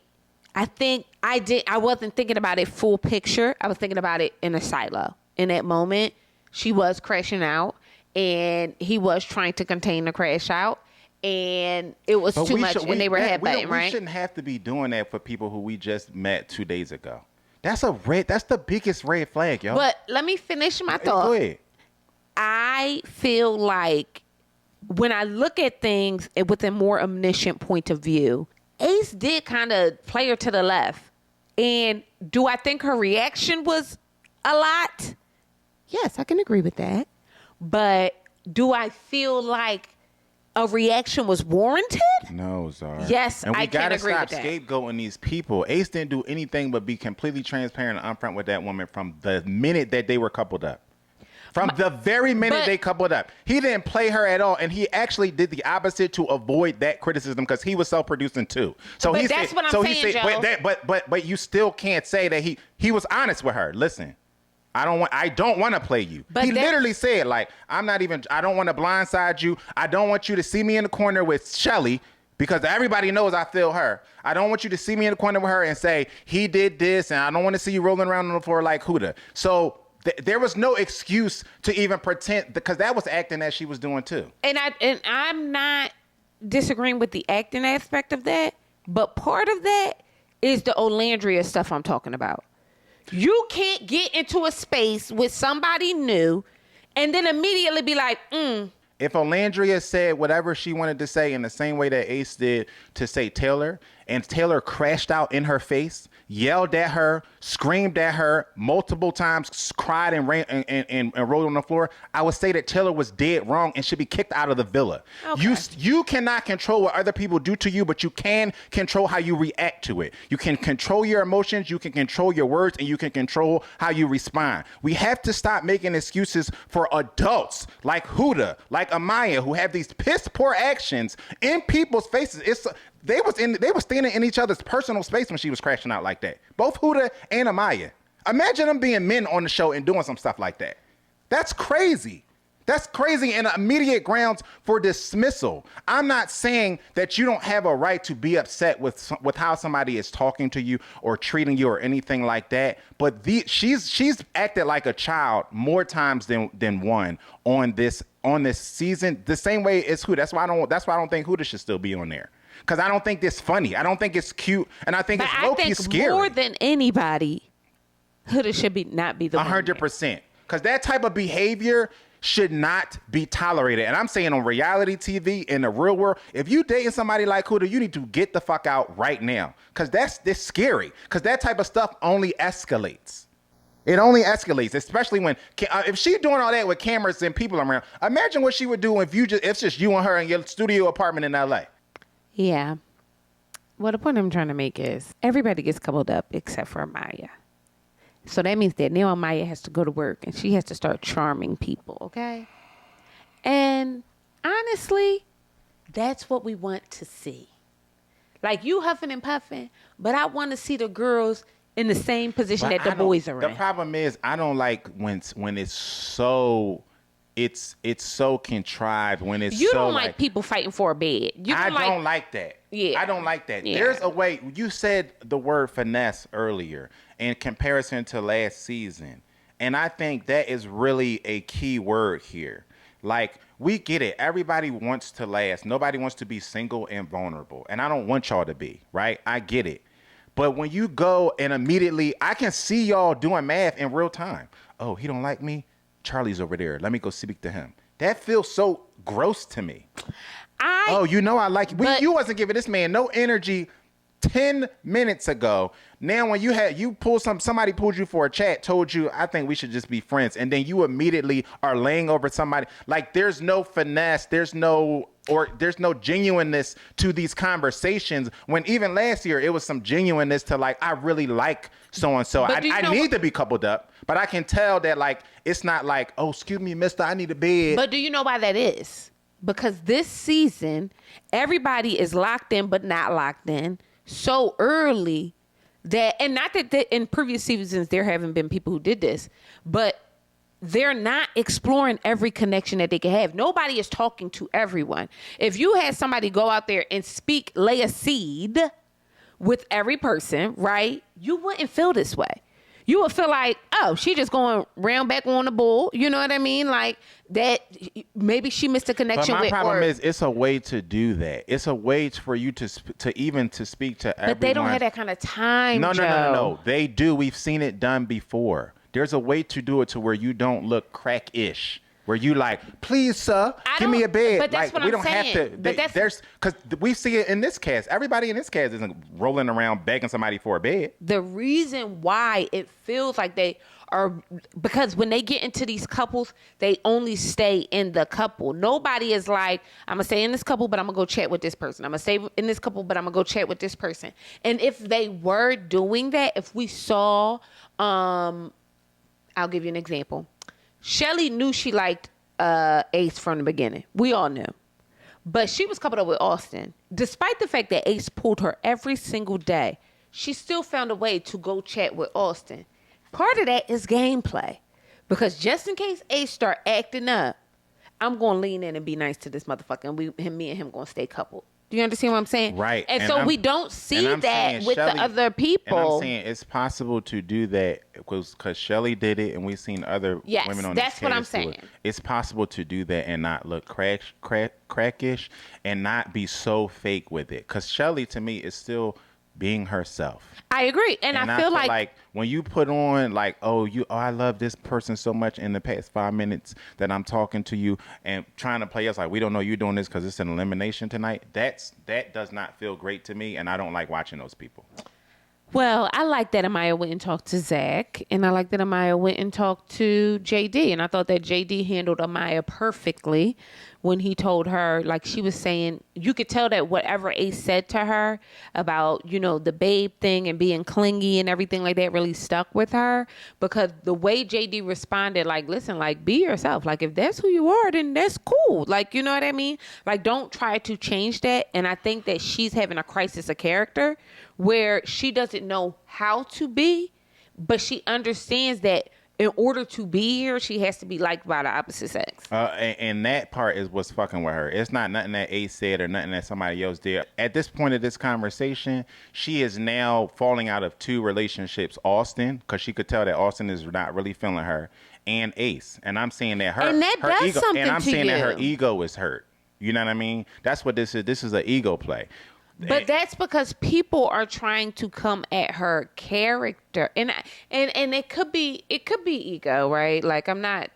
I think I wasn't thinking about it full picture. I was thinking about it in a silo. In that moment, she was crashing out, and he was trying to contain the crash out, and it was too much, and they were headbutting, right? We shouldn't have to be doing that for people who we just met 2 days ago. That's the biggest red flag, yo. But let me finish my thought. Go ahead. I feel like when I look at things with a more omniscient point of view, Ace did kind of play her to the left. And do I think her reaction was a lot? Yes, I can agree with that. But do I feel like a reaction was warranted? No, Zar. Yes, and I can agree with that. We gotta stop scapegoating these people. Ace didn't do anything but be completely transparent and upfront with that woman from the minute that they were coupled up. From the very minute they coupled up. He didn't play her at all, and he actually did the opposite to avoid that criticism because he was self-producing too. So but that's what I'm saying, Joe. But you still can't say that he was honest with her. Listen. I don't want to play you. But he literally said, like, I don't want to blindside you. I don't want you to see me in the corner with Shelly because everybody knows I feel her. I don't want you to see me in the corner with her and say, he did this, and I don't want to see you rolling around on the floor like Huda. So there was no excuse to even pretend because that was acting that she was doing too. And I'm not disagreeing with the acting aspect of that, but part of that is the Olandrea stuff I'm talking about. You can't get into a space with somebody new and then immediately be like, If Olandrea said whatever she wanted to say in the same way that Ace did to say Taylor, and Taylor crashed out in her face, yelled at her, screamed at her multiple times, cried and ran and rolled on the floor, I would say that Taylor was dead wrong and should be kicked out of the villa. Okay. You cannot control what other people do to you, but you can control how you react to it. You can control your emotions, you can control your words, and you can control how you respond. We have to stop making excuses for adults like Huda, like Amaya, who have these piss poor actions in people's faces. They were standing in each other's personal space when she was crashing out like that. Both Huda and Amaya. Imagine them being men on the show and doing some stuff like that. That's crazy. That's crazy and immediate grounds for dismissal. I'm not saying that you don't have a right to be upset with how somebody is talking to you or treating you or anything like that. But she's acted like a child more times than one on this season. The same way as Huda. That's why I don't think Huda should still be on there. Because I don't think it's funny. I don't think it's cute. And I think it's low-key scary. More than anybody, Huda should not be the 100%. Because that type of behavior should not be tolerated. And I'm saying on reality TV, in the real world, if you dating somebody like Huda, you need to get the fuck out right now. Because that's scary. Because that type of stuff only escalates. It only escalates, especially when if she's doing all that with cameras and people around. Imagine what she would do if it's just you and her in your studio apartment in LA. Yeah. Well, the point I'm trying to make is everybody gets coupled up except for Amaya. So that means that now Amaya has to go to work and she has to start charming people, okay? And honestly, that's what we want to see. Like you huffing and puffing, but I want to see the girls in the same position that the boys are in. The problem is I don't like when it's so... It's so contrived when it's you so don't like people fighting for a bed. I don't like that. Yeah. I don't like that. Yeah. There's a way. You said the word finesse earlier in comparison to last season. And I think that is really a key word here. Like, we get it. Everybody wants to last. Nobody wants to be single and vulnerable. And I don't want y'all to be, right? I get it. But when you go and immediately, I can see y'all doing math in real time. Oh, he don't like me? Charlie's over there. Let me go speak to him. That feels so gross to me. I like you. You wasn't giving this man no energy 10 minutes ago. Now when somebody pulled you for a chat, told you, I think we should just be friends. And then you immediately are laying over somebody. Like there's no finesse. There's no genuineness to these conversations. When even last year, it was some genuineness to like, I really like so-and-so. I need to be coupled up, but I can tell that like, it's not like, oh, excuse me, mister, I need a bed. But do you know why that is? Because this season, everybody is locked in, but not locked in so early that, and not that in previous seasons, there haven't been people who did this, but they're not exploring every connection that they can have. Nobody is talking to everyone. If you had somebody go out there and lay a seed with every person, right? You wouldn't feel this way. You would feel like, oh, she just going round back on the bull. You know what I mean? Like that, maybe she missed a connection with. But my problem is, it's a way to do that. It's a way for you to speak to everyone. But they don't have that kind of time, No. They do. We've seen it done before. There's a way to do it to where you don't look crack-ish. Where you like, please, sir, give me a bed. But that's like, what I'm saying. Because we see it in this cast. Everybody in this cast isn't rolling around begging somebody for a bed. The reason why it feels like they are, because when they get into these couples, they only stay in the couple. Nobody is like, I'm going to stay in this couple, but I'm going to go chat with this person. I'm going to stay in this couple, but I'm going to go chat with this person. And if they were doing that, if we saw, I'll give you an example. Shelly knew she liked Ace from the beginning. We all knew. But she was coupled up with Austin. Despite the fact that Ace pulled her every single day, she still found a way to go chat with Austin. Part of that is gameplay. Because just in case Ace start acting up, I'm going to lean in and be nice to this motherfucker. And me and him going to stay coupled. Do you understand what I'm saying? Right. And so we don't see that with the other people. And I'm saying it's possible to do that because Shelly did it, and we've seen other women on this that's what I'm saying. It's possible to do that and not look crackish and not be so fake with it. Because Shelly, to me, is still being herself. I agree. And I feel like when you put on like, I love this person so much in the past 5 minutes that I'm talking to you and trying to play us like we don't know you're doing this because it's an elimination tonight. That does not feel great to me, and I don't like watching those people. Well, I like that Amaya went and talked to Zach, and I like that Amaya went and talked to JD, and I thought that JD handled Amaya perfectly when he told her, like she was saying, you could tell that whatever Ace said to her about, the babe thing and being clingy and everything like that really stuck with her, because the way JD responded, like, listen, like, be yourself. Like, if that's who you are, then that's cool. Like, you know what I mean? Like, don't try to change that. And I think that she's having a crisis of character where she doesn't know how to be, but she understands that in order to be here, she has to be liked by the opposite sex. And that part is what's fucking with her. It's not nothing that Ace said or nothing that somebody else did. At this point of this conversation, she is now falling out of 2 relationships. Austin, because she could tell that Austin is not really feeling her, and Ace. And I'm saying that and that her does ego, something and I'm to saying you. that her ego is hurt. You know what I mean? That's what this is. This is an ego play. But that's because people are trying to come at her character, and it could be ego, right? Like I'm not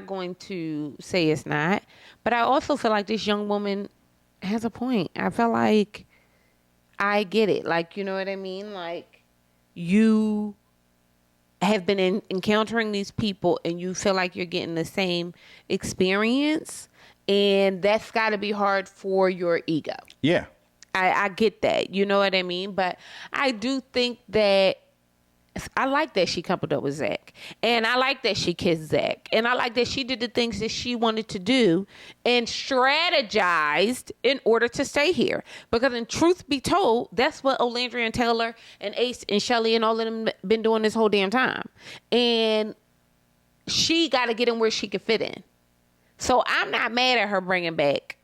going to say it's not, but I also feel like this young woman has a point. I feel like I get it. Like, you know what I mean? Like, you have been encountering these people, and you feel like you're getting the same experience, and that's got to be hard for your ego. Yeah. I get that. You know what I mean? But I do think that I like that she coupled up with Zach. And I like that she kissed Zach. And I like that she did the things that she wanted to do and strategized in order to stay here. Because in truth be told, that's what Olandrea and Taylor and Ace and Shelly and all of them been doing this whole damn time. And she got to get in where she can fit in. So I'm not mad at her bringing back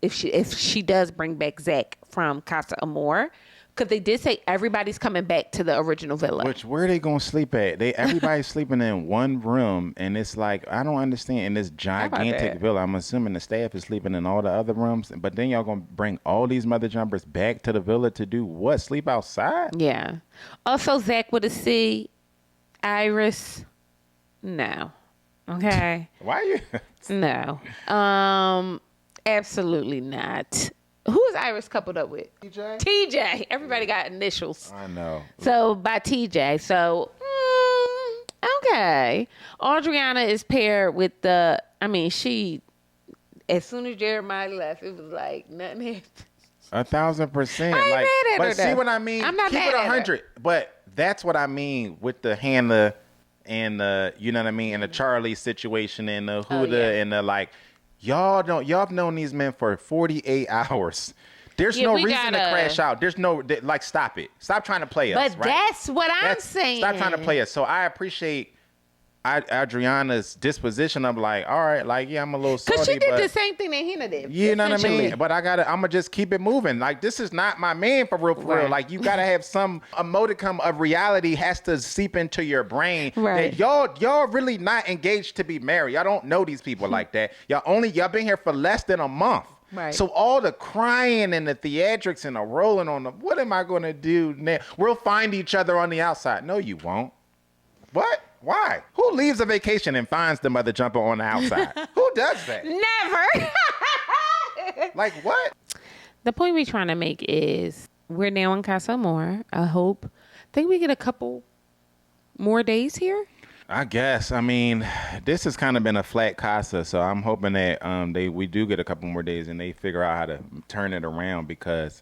if she does bring back Zach from Casa Amore, because they did say everybody's coming back to the original villa. Which, where are they gonna sleep at? Everybody's sleeping in one room, and it's like, I don't understand. In this gigantic villa, I'm assuming the staff is sleeping in all the other rooms, but then y'all gonna bring all these mother jumpers back to the villa to do what? Sleep outside? Yeah. Also, Zach with a C, Iris, no. Okay. Why you? No. Absolutely not. Who is Iris coupled up with? TJ. Everybody got initials. I know. So by TJ. So, okay. Audriana is paired with she, as soon as Jeremiah left, it was like nothing happened. 1,000%. I ain't mad at but her, see though. what I mean? I'm not Keep mad it at her. 100. But that's what I mean with the Hannah and the, you know what I mean, and the Charlie situation and the Huda and the like. Y'all have known these men for 48 hours. There's no reason to crash out. There's no, like, stop it. Stop trying to play us. But that's what I'm saying. Stop trying to play us. So I appreciate Adriana's disposition. I'm like, all right, like, yeah, I'm a little salty. Because she did the same thing that Hannah did. You know what I mean? But I'm going to just keep it moving. Like, this is not my man for real, for real. Like, you got to have some modicum of reality has to seep into your brain. Right. That y'all really not engaged to be married. Y'all don't know these people like that. Y'all been here for less than a month. Right. So all the crying and the theatrics and the rolling on the, what am I going to do now? We'll find each other on the outside. No, you won't. What? Why? Who leaves a vacation and finds the mother jumper on the outside? Who does that? Never. Like what? The point we're trying to make is we're now in Casa Amore. I think we get a couple more days here? I guess. I mean, this has kind of been a flat Casa, so I'm hoping that we do get a couple more days and they figure out how to turn it around because,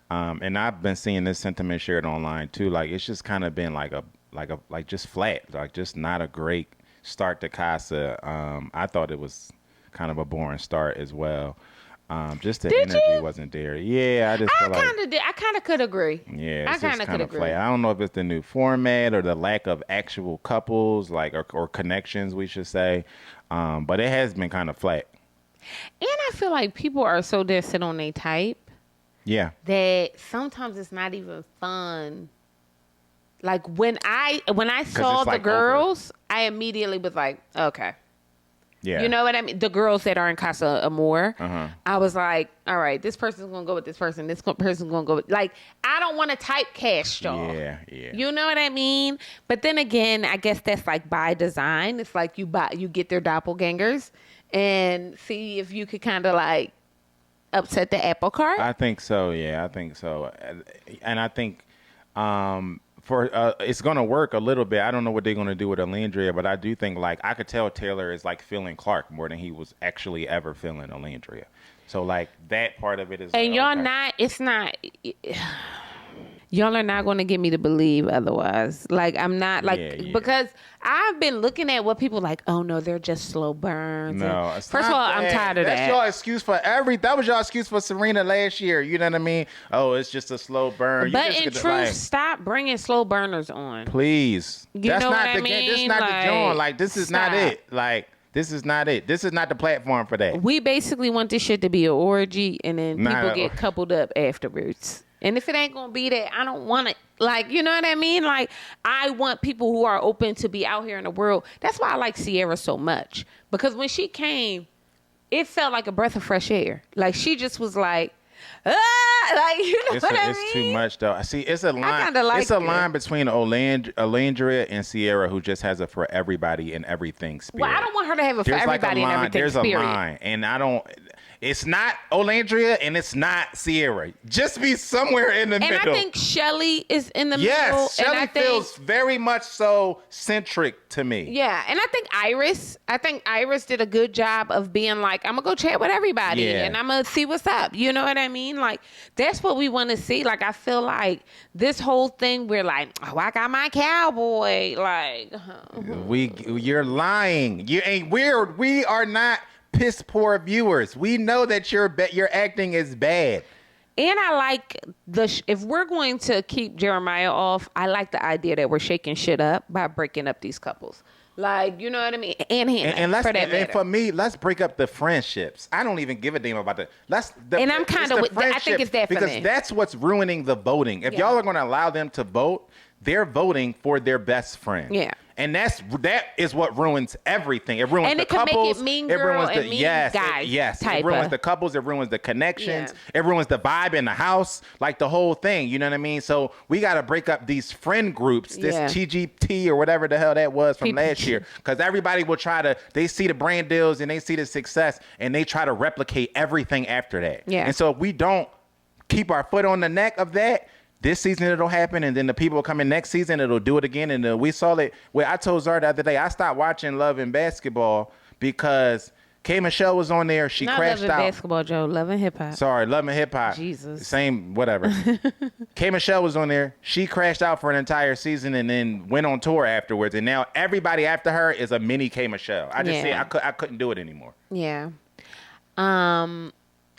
and I've been seeing this sentiment shared online too. Like it's just kind of been like just flat, like just not a great start to Casa. I thought it was kind of a boring start as well. Just the Did energy you? wasn't there. Yeah, I just feel like I kind of could agree. yeah, I it's kind just of kind could of agree. flat. I don't know if it's the new format or the lack of actual couples, like or connections, we should say. But it has been kind of flat. And I feel like people are so dead set on their type Yeah, that sometimes it's not even fun. Like when I saw it's the like girls, I immediately was like, okay. yeah. You know what I mean? The girls that are in Casa Amore, Uh-huh. I was like, all right, this person's going to go with this person. This person's going to go with... Like, I don't want to typecast y'all. Yeah. You know what I mean? But then again, I guess that's like by design. It's like you get their doppelgangers and see if you could kind of like upset the apple cart. I think so. Yeah, I think so. And I think for it's gonna work a little bit. I don't know what they're gonna do with Olandrea, but I do think like I could tell Taylor is like feeling Clark more than he was actually ever feeling Olandrea. So like that part of it is. And like, y'all okay. not, it's not... Y'all are not going to get me to believe otherwise. Like, I'm not, like, Yeah. because I've been looking at what people like, oh, no, they're just slow burns. No, First of all, I'm tired of that. That's y'all excuse for that was y'all excuse for Serena last year. You know what I mean? Oh, it's just a slow burn. But in truth, stop bringing slow burners on. Please. You know what I This is mean? not Like, the joint. Like, this is not stop. it. Like, this is not it. This is not the platform for that. We basically want this shit to be an orgy, and then Nah, people get coupled up afterwards. And if it ain't going to be that, I don't want it. Like, you know what I mean? Like, I want people who are open to be out here in the world. That's why I like Sierra so much. Because when she came, it felt like a breath of fresh air. Like, she just was like, like, you know what I mean? It's too much, though. See, it's a line. kinda like it's a it. line between Olandrea and Sierra, who just has a for everybody and everything spirit. Well, I don't want her to have it for There's like a everybody and line. everything, There's period. a line, and I don't. It's not Olandrea and it's not Sierra. Just be somewhere in the And middle. I think Shelly is in the middle. Yes, And Shelly I think, feels very much so centric to me. yeah, and I think Iris did a good job of being like, I'm gonna go chat with everybody Yeah. and I'm gonna see what's up. You know what I mean? Like, that's what we want to see. Like, I feel like this whole thing, we're like, oh, I got my cowboy. Like, You're lying. You ain't weird. We are not piss poor viewers. We know that your acting is bad. and I like if we're going to keep Jeremiah off, I like the idea that we're shaking shit up by breaking up these couples. Like, you know what I mean? And Hannah, And for me, let's break up the friendships. I don't even give a damn about that. And I'm kinda the with that. I think it's that for because me. that's what's ruining the voting. If y'all are going to allow them to vote, they're voting for their best friend. Yeah. And that is what ruins everything. It ruins And the it can make couples. it mean girl ruins and mean guy Yes. It type ruins of- the couples. It ruins the connections. Yeah. It ruins the vibe in the house. Like the whole thing. You know what I mean? So we got to break up these friend groups. This Yeah. TGT or whatever the hell that was from People- last year. Because everybody will they see the brand deals and they see the success and they try to replicate everything after that. Yeah. And so if we don't keep our foot on the neck of that, this season it'll happen, and then the people coming next season, it'll do it again. And we saw it. Well, I told Zar the other day, I stopped watching Love and Basketball because K. Michelle was on there. She not crashed loving out. basketball, Joe. Loving hip hop. Sorry, Love and Hip Hop. Jesus. Same, whatever. K. Michelle was on there. She crashed out for an entire season and then went on tour afterwards. And now everybody after her is a mini K. Michelle. I just Yeah. said I couldn't do it anymore. Yeah.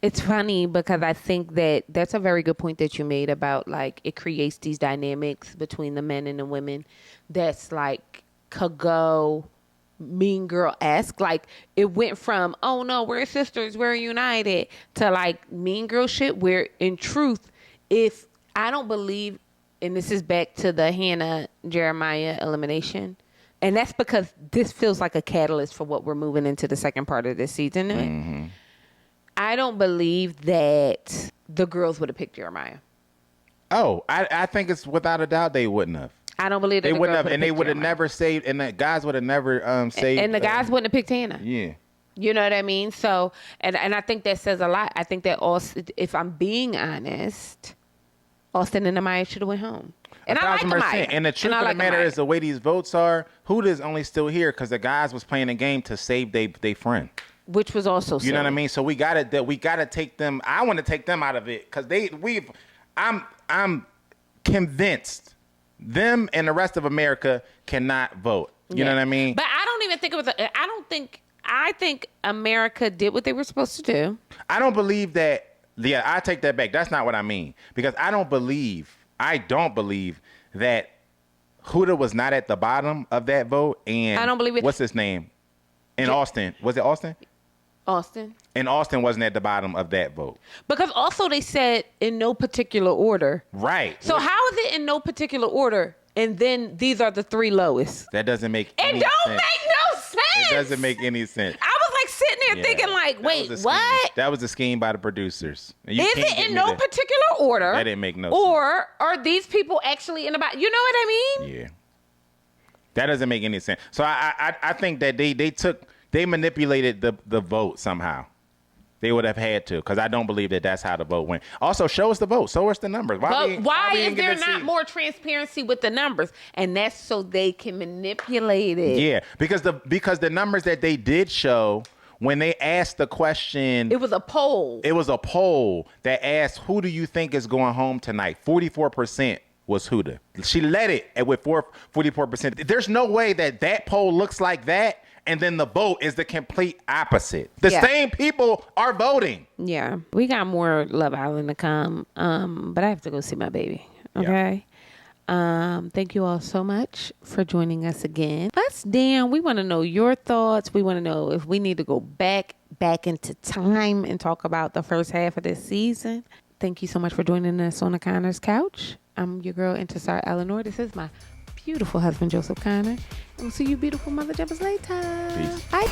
It's funny because I think that's a very good point that you made about like it creates these dynamics between the men and the women that's like could go Mean Girl-esque. Like it went from, oh no, we're sisters, we're united, to like Mean Girl shit where in truth, if I don't believe, and this is back to the Hannah Jeremiah elimination, and that's because this feels like a catalyst for what we're moving into the second part of this season. Mm-hmm. I don't believe that the girls would have picked Jeremiah. Oh, I think it's without a doubt they wouldn't have. I don't believe that They the wouldn't girls have, and they picked would have Jeremiah. never saved, and the guys would have never saved. And the guys wouldn't have picked Hannah. Yeah. You know what I mean? So, and I think that says a lot. I think that also, if I'm being honest, Austin and Amaya should have went home. And I like 1,000%. Amaya. And the truth of the matter is, the way these votes are, Huda's only still here because the guys was playing a game to save they friend. Which was also You know what I mean? So we gotta take them. I want to take them out of it because I'm convinced them and the rest of America cannot vote. You know what I mean? But I don't even think it was. I think America did what they were supposed to do. I don't believe that. Yeah, I take that back. That's not what I mean because I don't believe that Huda was not at the bottom of that vote. And I don't believe it. What's his name? In Austin, was it Austin? Austin. And Austin wasn't at the bottom of that vote. Because also they said in no particular order. Right. So how is it in no particular order? And then these are the 3 lowest. That doesn't make any sense. It don't make no sense. It doesn't make any sense. I was like sitting there thinking like, wait, what? That was a scheme by the producers. Is it in no particular order? That didn't make no sense. Or are these people actually in the bottom? You know what I mean? Yeah. That doesn't make any sense. So I think that they manipulated the vote somehow. They would have had to, because I don't believe that that's how the vote went. Also, show us the vote. Show us the numbers. Why is there not more transparency with the numbers? And that's so they can manipulate it. Yeah, because the numbers that they did show, when they asked the question, it was a poll. It was a poll that asked, who do you think is going home tonight? 44% was Huda. She led it with 44%. There's no way that poll looks like that, and then the vote is the complete opposite. The same people are voting. Yeah. We got more Love Island to come, but I have to go see my baby. Okay? Yeah. Thank you all so much for joining us again. Us down. We want to know your thoughts. We want to know if we need to go back into time and talk about the first half of this season. Thank you so much for joining us on the Conner's Couch. I'm your girl, Intisar Eleanor. This is my beautiful husband, Joseph Conner. And we'll see you beautiful mother jumpers later. Peace. Bye.